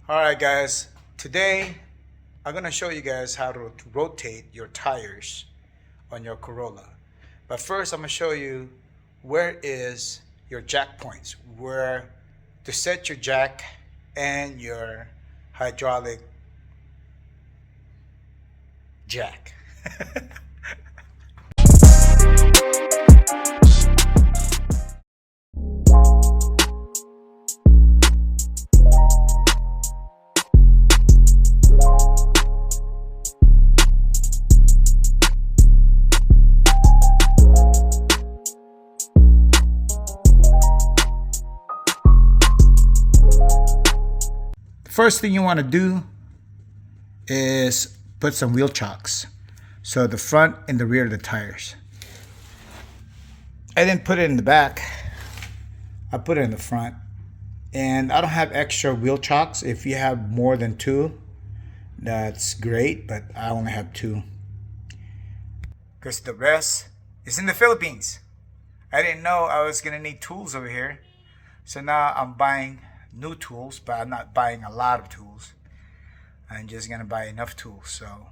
Alright guys, today I'm going to show you guys how to rotate your tires on your Corolla. But first I'm going to show you where is your jack points, where to set your jack and your hydraulic jack. First thing you want to do is put some wheel chocks. So the front and the rear of the tires. I didn't put it in the back. I put it in the front. And I don't have extra wheel chocks. If you have more than two, that's great, but I only have two. Because the rest is in the Philippines. I didn't know I was going to need tools over here. So now I'm buying new tools, but I'm not buying a lot of tools. I'm just gonna buy enough tools. So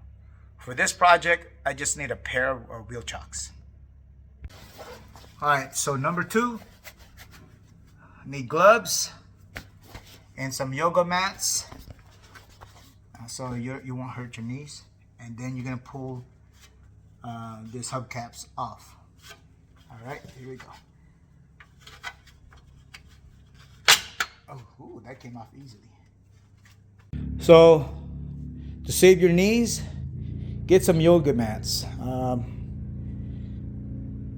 for this project, I just need a pair of wheel chocks. Alright, so number 2, I need gloves and some yoga mats so you won't hurt your knees. And then you're gonna pull these hubcaps off. Alright, here we go. Oh, that came off easily. So, to save your knees, get some yoga mats.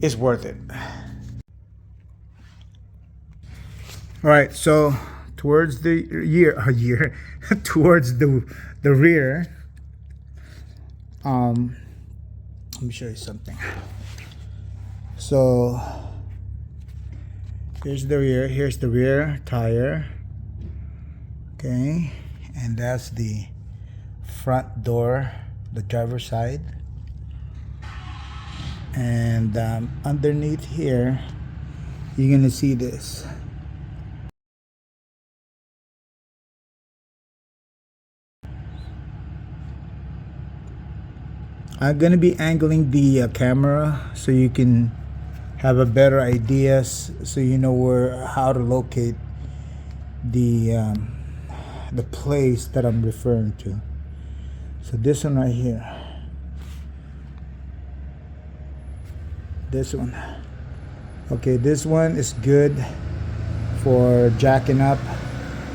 It's worth it. All right, so towards the towards the rear. Let me show you something. So. Here's the rear tire. Okay, and that's the front door, the driver's side. And underneath here, you're gonna see this. I'm gonna be angling the camera so you can have a better idea, so you know how to locate the place that I'm referring to. So this one right here, this one. Okay, this one is good for jacking up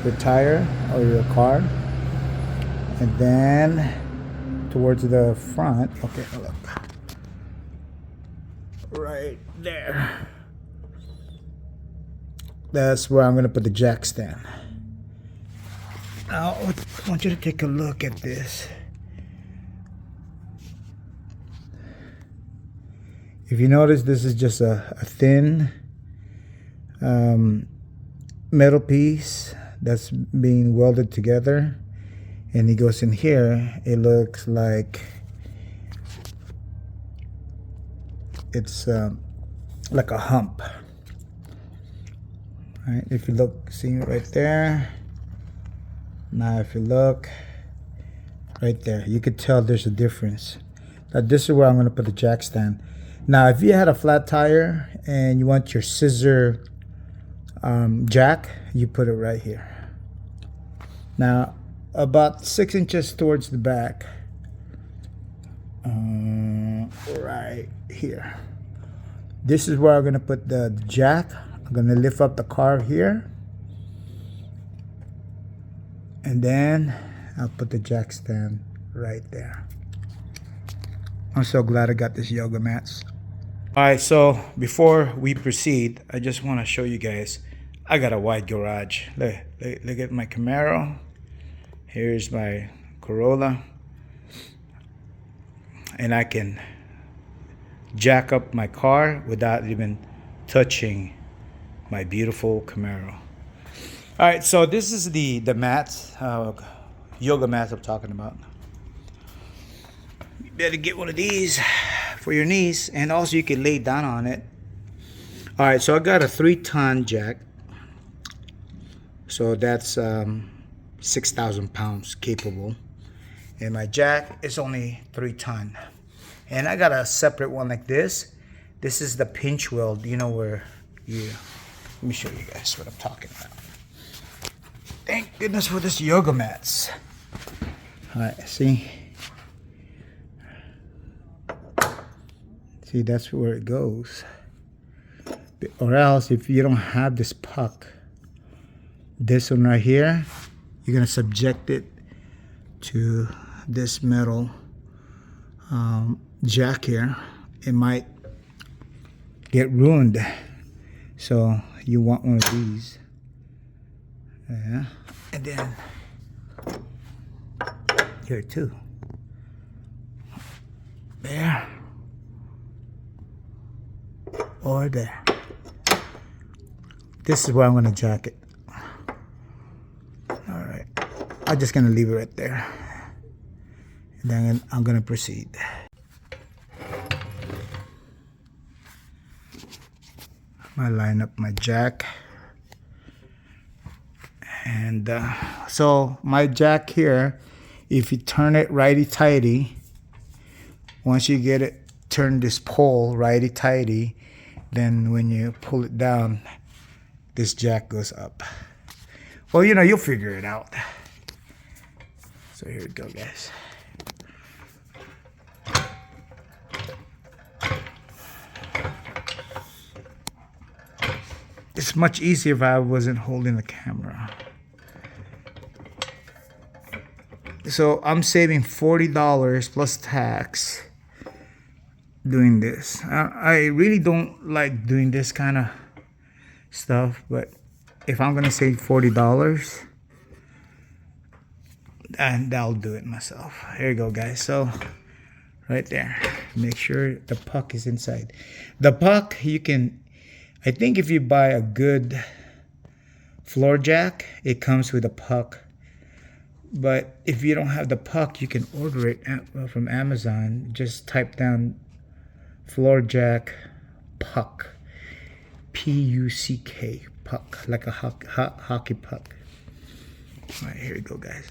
your tire or your car. And then towards the front, okay, look. Right there. That's where I'm going to put the jack stand. Now, I want you to take a look at this. If you notice, this is just a thin metal piece that's being welded together. And it goes in here. It looks like it's like a hump. All right, if you look, see it right there. Now if you look right there, you could tell there's a difference. Now this is where I'm going to put the jack stand. Now if you had a flat tire and you want your scissor jack, you put it right here. Now about 6 inches towards the back, right here. This is where I'm going to put the jack. I'm going to lift up the car here. And then I'll put the jack stand right there. I'm so glad I got this yoga mats. Alright, so before we proceed, I just want to show you guys, I got a wide garage. Look at my Camaro. Here's my Corolla. And I can jack up my car without even touching my beautiful Camaro. All right, so this is the mats, yoga mats I'm talking about. You better get one of these for your knees, and also you can lay down on it. All right, so I got a 3-ton jack. So that's 6,000 pounds capable. And my jack is only 3 ton. And I got a separate one like this. This is the pinch weld, you know, where you, let me show you guys what I'm talking about. Thank goodness for this yoga mats. All right, see? See, that's where it goes. Or else, if you don't have this puck, this one right here, you're gonna subject it to this metal jack here. It might get ruined, so you want one of these. Yeah, and then here too. There or there. This is where I'm gonna jack it. All right, I'm just gonna leave it right there, and then I'm gonna proceed. I line up my jack, and so my jack here, if you turn it righty-tighty, once you get it, turn this pole righty-tighty, then when you pull it down, this jack goes up. Well, you know, you'll figure it out. So here we go, guys. It's much easier if I wasn't holding the camera. So I'm saving $40 plus tax doing this. I really don't like doing this kind of stuff, but if I'm gonna save $40, and I'll do it myself. Here you go, guys. So right there, make sure the puck is inside. The puck, you can, I think if you buy a good floor jack, it comes with a puck. But if you don't have the puck, you can order it from Amazon. Just type down floor jack puck, P-U-C-K, puck, like a hockey puck. All right, here we go, guys.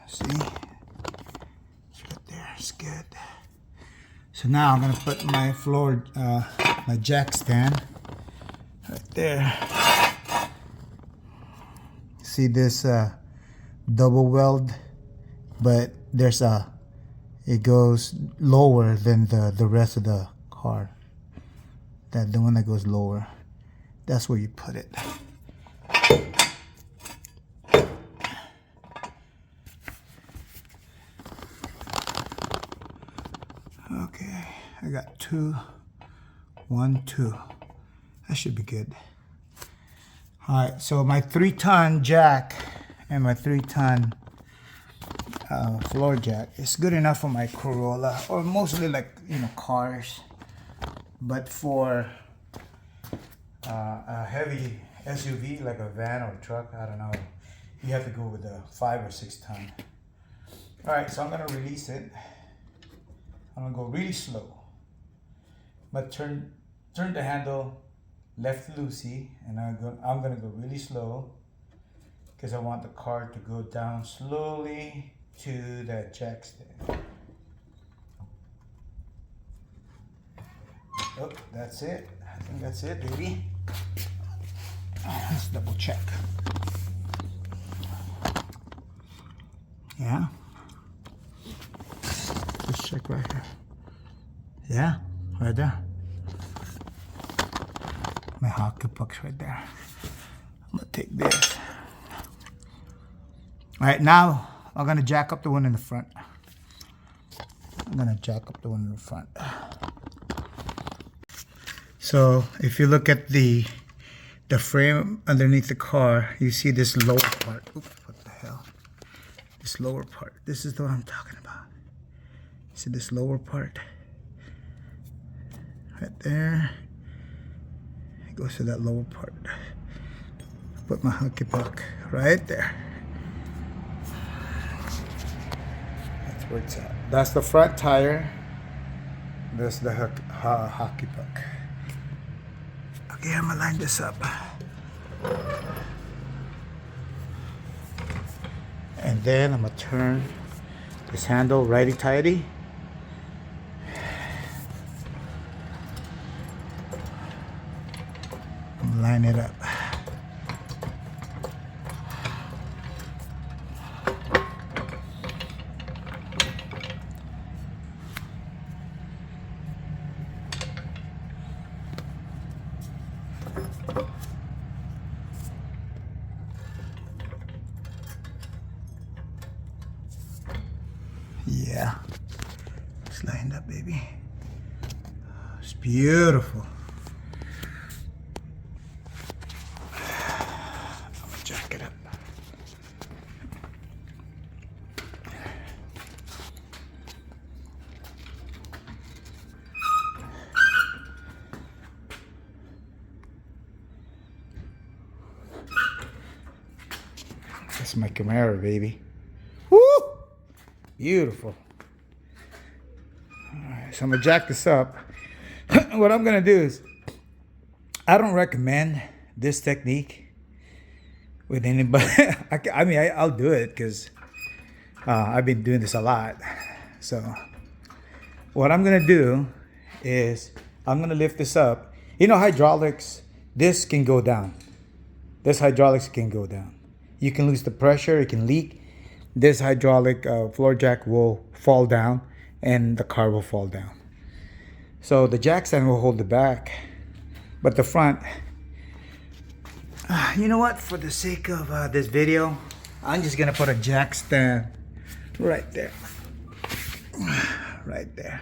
See, it's right there. It's good. So now I'm gonna put my floor, my jack stand right there. See this double weld, but there's it goes lower than the rest of the car. That the one that goes lower. That's where you put it. Okay, I got 2, 1, 2. That should be good. All right, so my 3-ton jack and my 3-ton floor jack is good enough for my Corolla, or mostly like, you know, cars. But for a heavy SUV like a van or a truck, I don't know, you have to go with a 5 or 6 ton. All right, so I'm gonna release it. I'm gonna go really slow, but turn the handle left loosey, and I'm gonna go really slow because I want the car to go down slowly to that jack stand. Oh, that's it. I think that's it, baby. Let's double check. Yeah. Let's check right here. Yeah, right there. My hockey puck's right there. I'm gonna take this. All right, now I'm gonna jack up the one in the front. I'm gonna jack up the one in the front. So if you look at the frame underneath the car, you see this lower part. Oops, what the hell? This lower part. This is the one I'm talking about. See this lower part? Right there. It goes to that lower part. Put my hockey puck right there. That's where it's at. That's the front tire. That's the hockey puck. Okay, I'm gonna line this up. And then I'm gonna turn this handle righty-tighty. Line it up. Yeah, it's lined up, baby. It's beautiful. I'm gonna jack it up. That's my Camaro, baby. Woo! Beautiful. Alright, so I'm gonna jack this up. What I'm gonna do is, I don't recommend this technique with anybody. I mean, I'll do it because I've been doing this a lot. So what I'm gonna do is I'm gonna lift this up. You know, hydraulics, this can go down. This hydraulics can go down. You can lose the pressure, it can leak. This hydraulic floor jack will fall down and the car will fall down. So the jack stand will hold it back, but the front, you know what, for the sake of this video, I'm just gonna put a jack stand right there. Right there.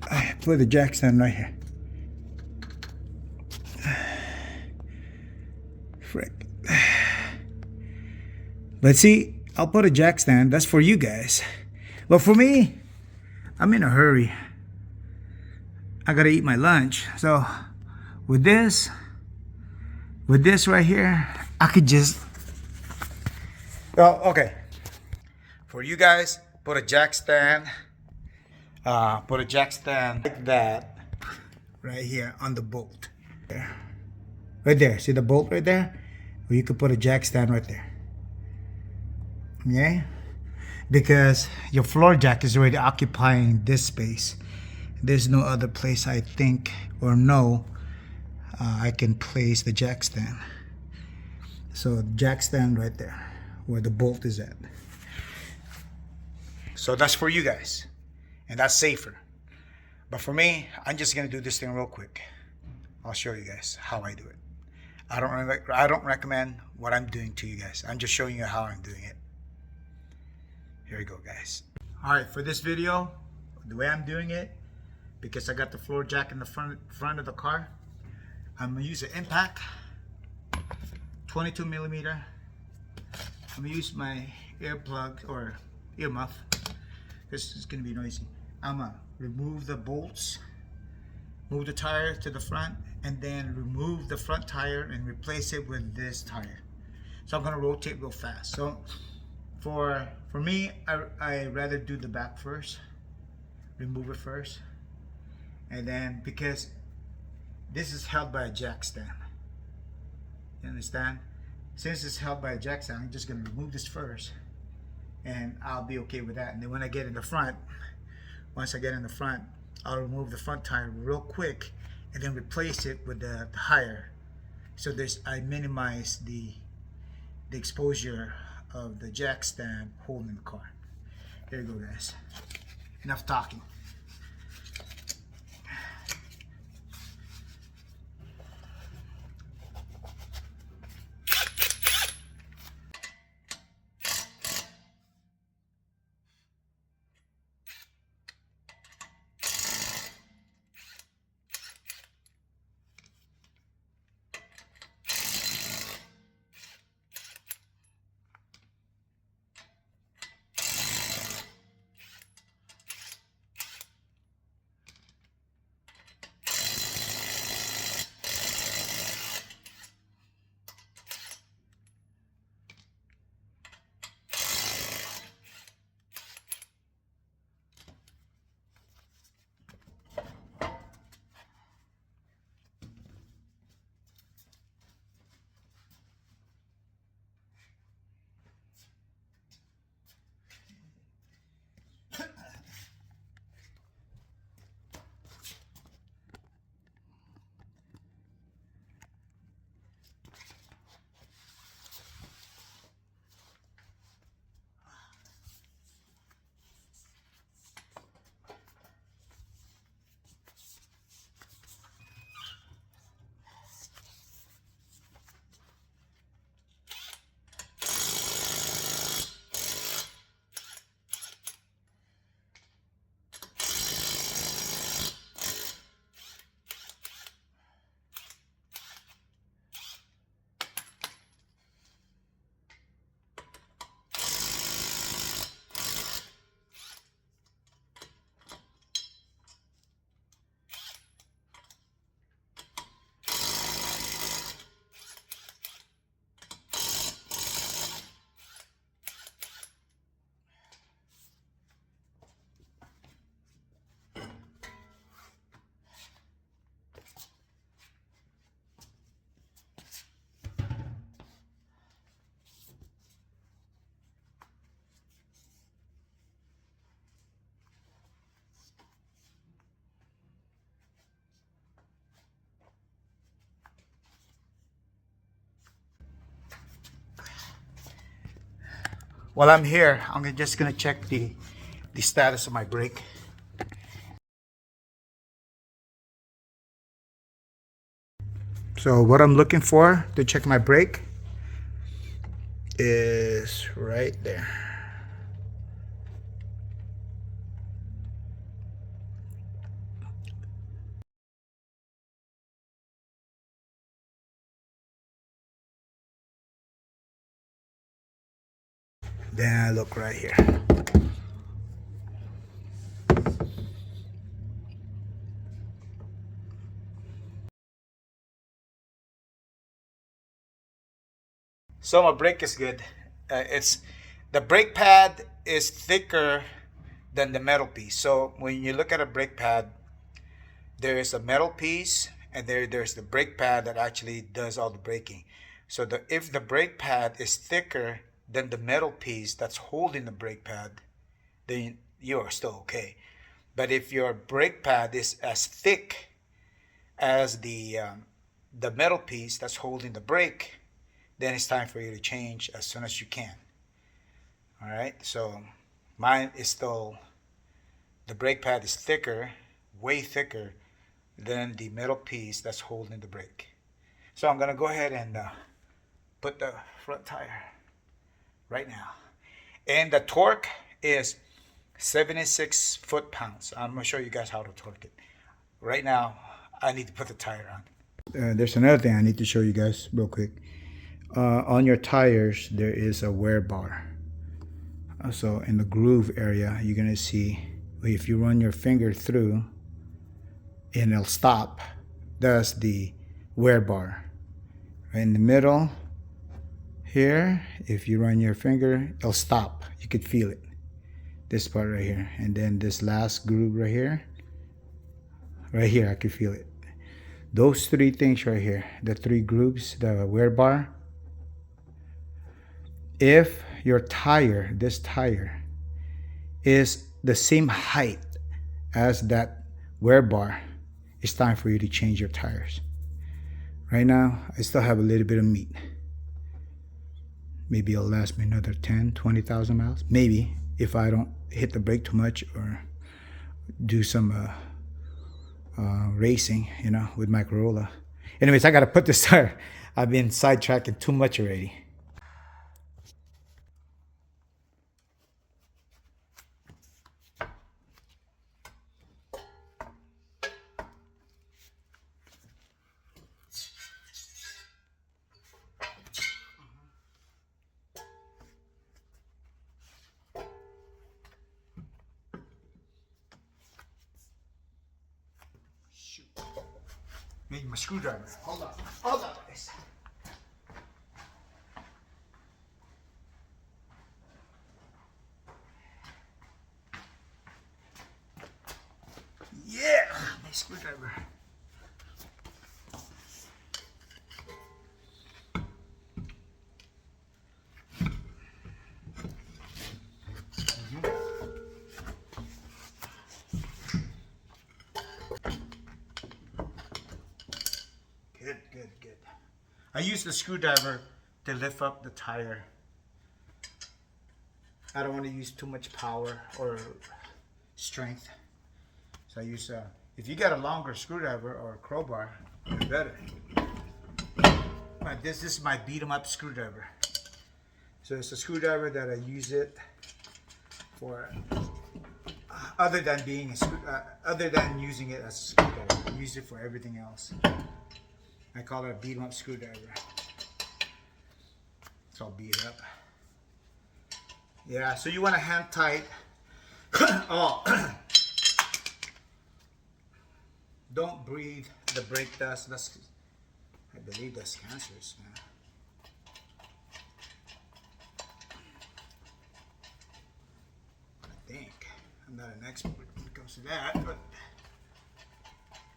I put the jack stand right here. Frick. But see, I'll put a jack stand. That's for you guys. But for me, I'm in a hurry. I gotta eat my lunch. So with this right here, I could just, oh, okay. For you guys, put a jack stand. Put a jack stand like that right here on the bolt. There. Right there. See the bolt right there? Or you could put a jack stand right there. Okay? Because your floor jack is already occupying this space. There's no other place I think or know I can place the jack stand. So jack stand right there where the bolt is at. So that's for you guys. And that's safer. But for me, I'm just gonna do this thing real quick. I'll show you guys how I do it. I don't recommend what I'm doing to you guys. I'm just showing you how I'm doing it. Here we go, guys. All right, for this video, the way I'm doing it, because I got the floor jack in the front of the car, I'm gonna use an impact, 22 millimeter. I'm gonna use my earplug or earmuff. This is gonna be noisy. I'm gonna remove the bolts, move the tire to the front, and then remove the front tire and replace it with this tire. So I'm gonna rotate real fast. So for me, I rather do the back first, remove it first, and then because this is held by a jack stand. You understand? Since it's held by a jack stand, I'm just gonna remove this first, and I'll be okay with that. And then when I get in the front, once I get in the front, I'll remove the front tire real quick and then replace it with the tire. So I minimize the exposure of the jack stand holding the car. There you go, guys. Enough talking. While I'm here, just gonna check the status of my brake. So what I'm looking for to check my brake is right there. Then I look right here. So my brake is good. It's the brake pad is thicker than the metal piece. So when you look at a brake pad, there is a metal piece and there's the brake pad that actually does all the braking. So if the brake pad is thicker than the metal piece that's holding the brake pad, then you are still okay. But if your brake pad is as thick as the metal piece that's holding the brake, then it's time for you to change as soon as you can. All right, so mine is still, the brake pad is thicker, way thicker than the metal piece that's holding the brake. So I'm gonna go ahead and put the front tire right now. And the torque is 76 foot-pounds. I'm gonna show you guys how to torque it. Right now, I need to put the tire on. There's another thing I need to show you guys real quick. On your tires, there is a wear bar. So in the groove area, you're gonna see if you run your finger through and it'll stop. That's the wear bar. Right in the middle here, if you run your finger, it'll stop. You could feel it. This part right here, and then this last groove right here, I could feel it. Those three things right here, the three grooves, the wear bar. If your tire, this tire, is the same height as that wear bar, it's time for you to change your tires. Right now, I still have a little bit of meat. Maybe it'll last me another 10, 20,000 miles. Maybe, if I don't hit the brake too much or do some racing, with my Corolla. Anyways, I gotta put this tire. I've been sidetracking too much already. Need my screwdriver. Hold on, guys. Yeah, my screwdriver. Good. I use the screwdriver to lift up the tire. I don't want to use too much power or strength. So I use, if you got a longer screwdriver or a crowbar, it's better. But this is my beat 'em up screwdriver. So it's a screwdriver that I use it for, other than being other than using it as a screwdriver. I use it for everything else. I call it a beat 'em up screwdriver. It's all beat up. Yeah, so you want to hand tight. Oh, don't breathe the brake dust. I believe that's cancerous. I think. I'm not an expert when it comes to that, but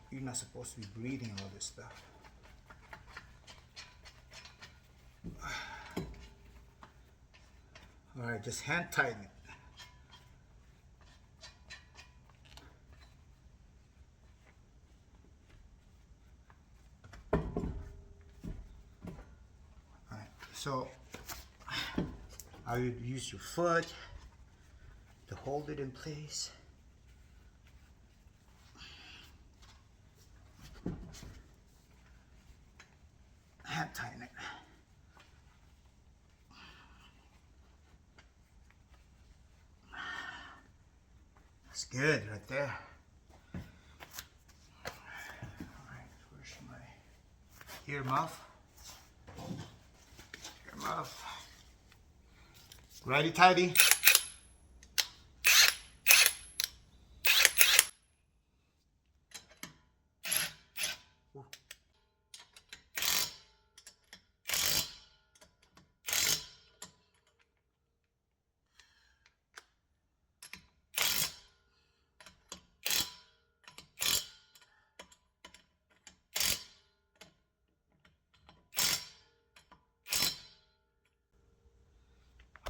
you're not supposed to be breathing all this stuff. All right, just hand tighten it. All right, so I would use your foot to hold it in place. Hand tighten it. That's good right there. Alright, where's my earmuff? Earmuff. Righty tighty.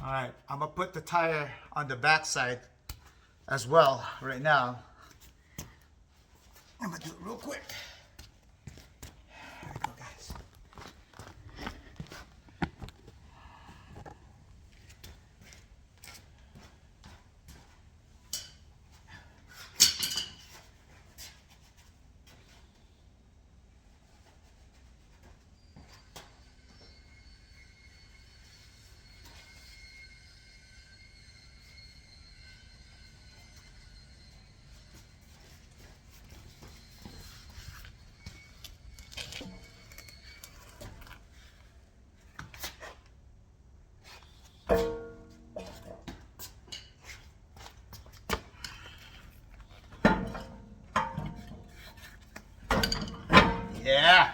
All right, I'm gonna put the tire on the back side as well right now. I'm gonna do it real quick. There we go, guys. Yeah.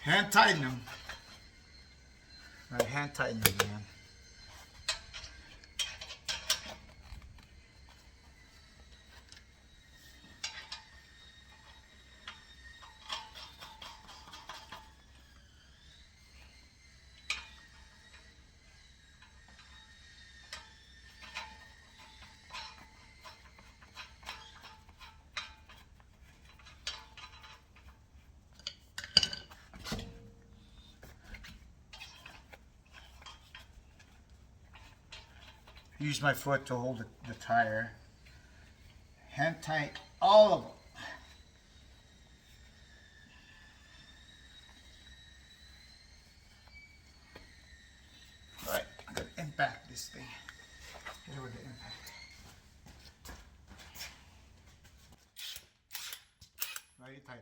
Hand tighten them. Right, hand tighten them, man. Use my foot to hold the tire. Hand tight all of them. All right, I'm gonna impact this thing. Get over the impact. Very tight.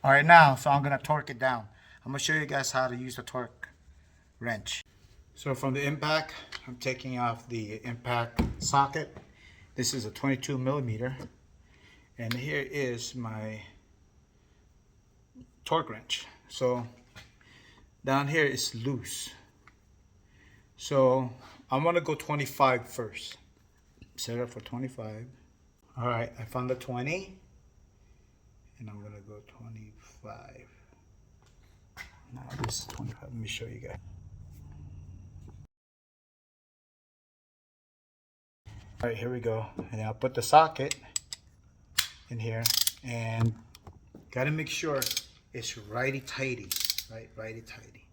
All right, now, so I'm gonna torque it down. I'm gonna show you guys how to use the torque wrench. So from the impact, I'm taking off the impact socket. This is a 22 millimeter. And here is my torque wrench. So down here is loose. So I'm gonna go 25 first. Set it up for 25. All right, I found the 20. And I'm gonna go 25. Now this is 25. Let me show you guys. All right, here we go. And I'll put the socket in here, and gotta make sure it's righty tighty, right? Righty tighty.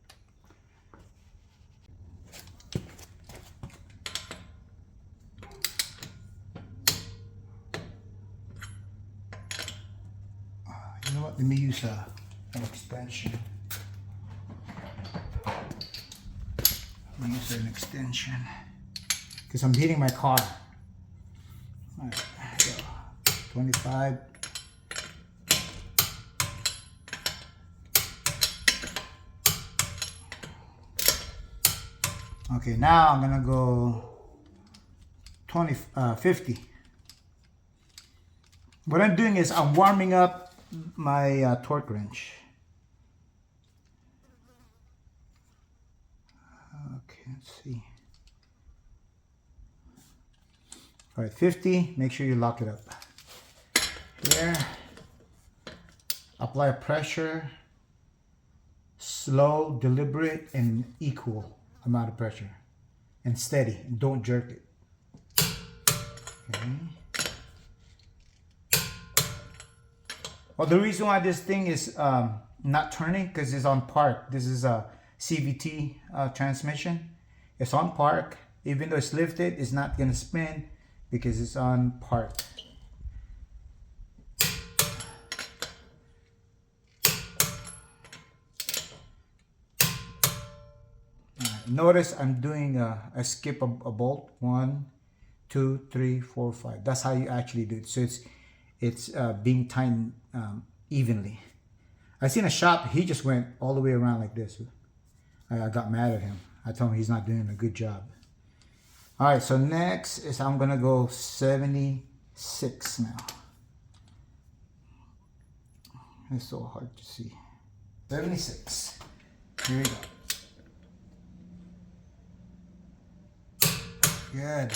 You know what? Let me use an extension. Let me use an extension because I'm heating my car. All right, so 25. Okay, now I'm gonna go 50. What I'm doing is I'm warming up my torque wrench. Okay, let's see. All right, 50. Make sure you lock it up. Here. Apply pressure. Slow, deliberate, and equal amount of pressure. And steady. Don't jerk it. Okay. Well, the reason why this thing is not turning because it's on park. This is a CVT transmission. It's on park. Even though it's lifted, it's not going to spin because it's on park. Notice I'm doing a skip a bolt. 1, 2, 3, 4, 5. That's how you actually do it. So it's being timed evenly. I seen a shop, he just went all the way around like this. I got mad at him. I told him he's not doing a good job. All right, so next is I'm gonna go 76 now. It's so hard to see. 76. Here we go. Good.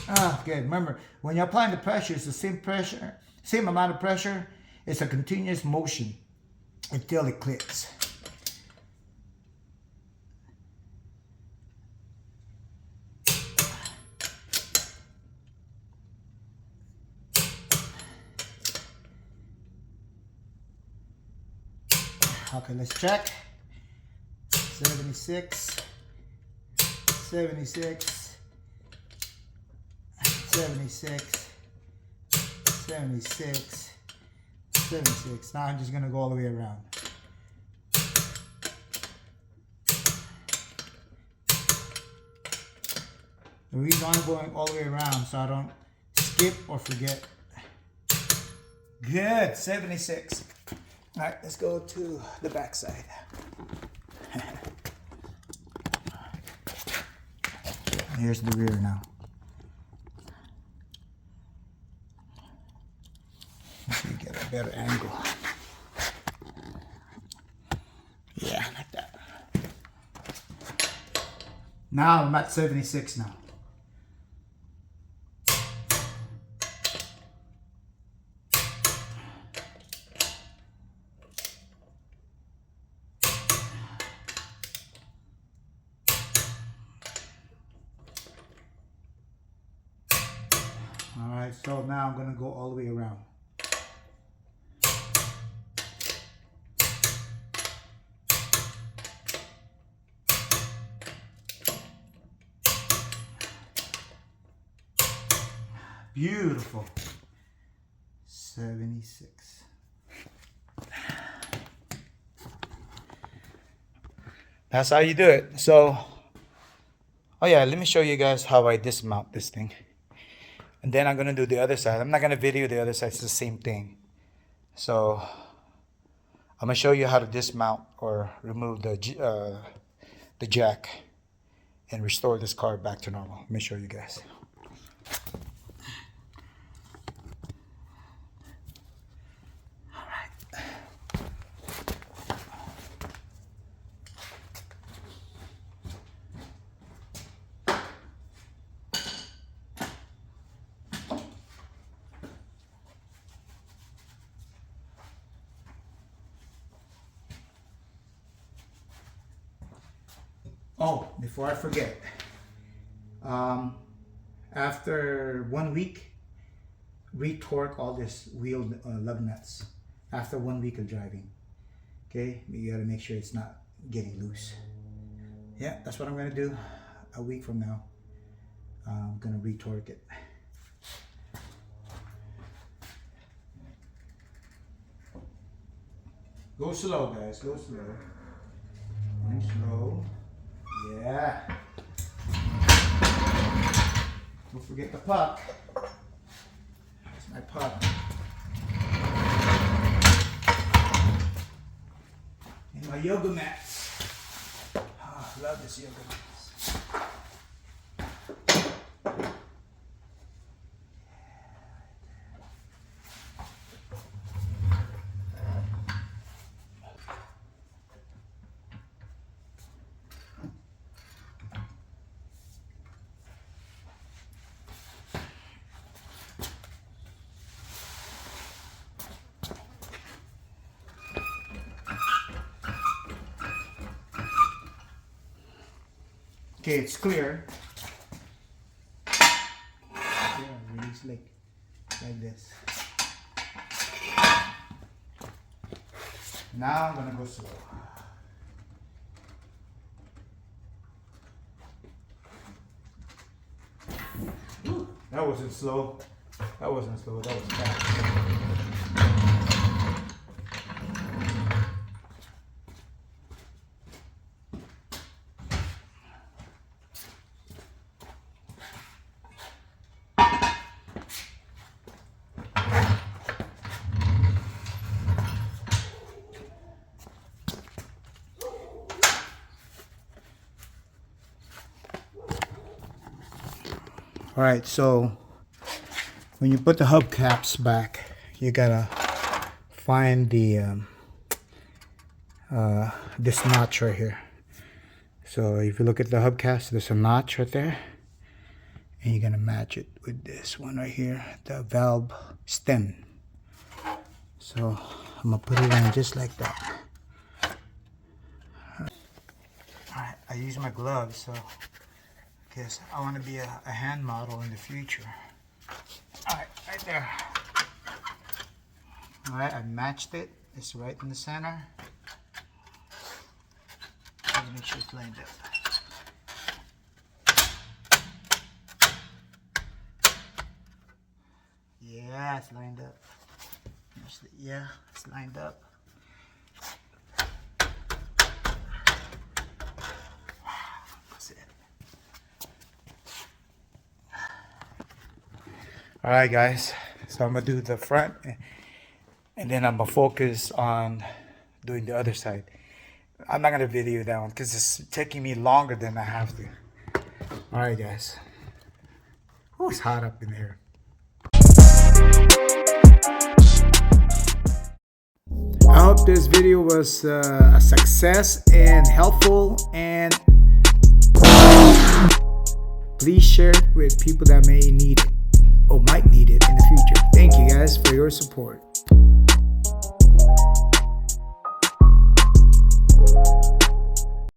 Ah, good. Remember, when you're applying the pressure, it's the same pressure, same amount of pressure. It's a continuous motion until it clicks. Okay, let's check. 76, 76, 76, 76, 76. Now I'm just going to go all the way around. The reason I'm going all the way around so I don't skip or forget. Good, 76. All right, let's go to the back side. Here's the rear now. Let's see, get a better angle. Yeah, like that. Now I'm at 76 now. Alright, so now I'm going to go all the way around. Beautiful. 76. That's how you do it. So, oh yeah, let me show you guys how I dismount this thing. And then I'm going to do the other side. I'm not going to video the other side. It's the same thing. So I'm going to show you how to dismount or remove the jack and restore this car back to normal. Let me show you guys. Oh, before I forget, after 1 week, retorque all this wheel lug nuts after 1 week of driving. Okay, you gotta make sure it's not getting loose. Yeah, that's what I'm gonna do. A week from now, I'm gonna retorque it. Go slow, guys. Go slow. Going slow. Yeah. Don't forget the puck. That's my puck. And my yoga mats. Oh, I love this yoga mats. Okay, it's clear. Yeah, really slick. Like this. Now I'm gonna go slow. That wasn't slow. That wasn't slow. That was fast. All right, so when you put the hubcaps back, you gotta find the this notch right here. So if you look at the hubcaps, there's a notch right there, and you're gonna match it with this one right here, the valve stem. So I'm gonna put it in just like that. All right, I use my gloves, so because I want to be a hand model in the future. Alright, right there. Alright, I matched it. It's right in the center. Let me make sure it's lined up. Yeah, it's lined up. Yeah, it's lined up. That's it. Alright guys, so I'm going to do the front and then I'm going to focus on doing the other side. I'm not going to video that one because it's taking me longer than I have to. Alright guys. Ooh, it's hot up in here. I hope this video was a success and helpful, and please share it with people that may need it or might need it in the future. Thank you guys for your support.